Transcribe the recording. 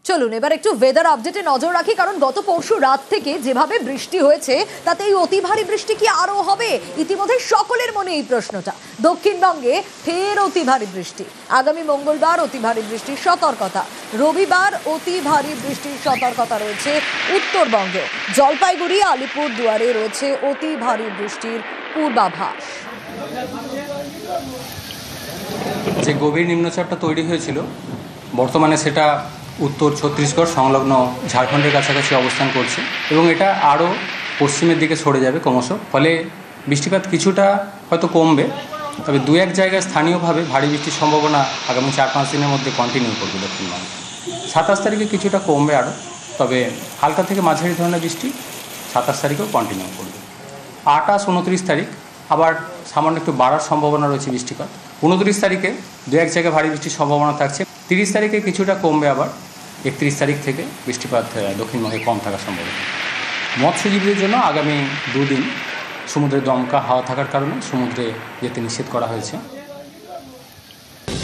চলুন এবার একটু ওয়েদার আপডেটে নজর রাখি, কারণ গত পরশু রাত থেকে যেভাবে বৃষ্টি হয়েছে তাতে এই অতি ভারী বৃষ্টি কি আরো হবে? ইতিমধ্যে সকলের মনে এই প্রশ্নটা। দক্ষিণবঙ্গে ফের অতি ভারী বৃষ্টি। আগামী মঙ্গলবার অতি ভারী বৃষ্টির সতর্কতা, রবিবার অতি ভারী বৃষ্টির সতর্কতা রয়েছে উত্তরবঙ্গে। জলপাইগুড়ি, আলিপুর দুয়ারে রয়েছে অতি ভারী বৃষ্টির পূর্বাভাস। যে গভীর নিম্নচাপটা তৈরি হয়েছিল বর্তমানে সেটা উত্তর ছত্তিশগড় সংলগ্ন ঝাড়খণ্ডের কাছাকাছি অবস্থান করছে এবং এটা আরও পশ্চিমের দিকে সরে যাবে ক্রমশ। ফলে বৃষ্টিপাত কিছুটা হয়তো কমবে, তবে দু এক জায়গায় স্থানীয়ভাবে ভারী বৃষ্টির সম্ভাবনা আগামী 4-5 দিনের মধ্যে কন্টিনিউ করবে দক্ষিণবঙ্গে। 27 তারিখে কিছুটা কমবে আরও, তবে হালকা থেকে মাঝারি ধরনের বৃষ্টি 27 তারিখেও কন্টিনিউ করবে। 28-29 তারিখ আবার সামান্য একটু বাড়ার সম্ভাবনা রয়েছে বৃষ্টিপাত। 29 তারিখে দু এক জায়গায় ভারী বৃষ্টির সম্ভাবনা থাকছে। 30 তারিখে কিছুটা কমবে, আবার 31 তারিখ থেকে বৃষ্টিপাত দক্ষিণবঙ্গে কম থাকার সম্ভাবনা। মৎস্যজীবীদের জন্য আগামী 2 দিন সমুদ্রে দমকা হাওয়া থাকার কারণে সমুদ্রে যেতে নিষেধ করা হয়েছে।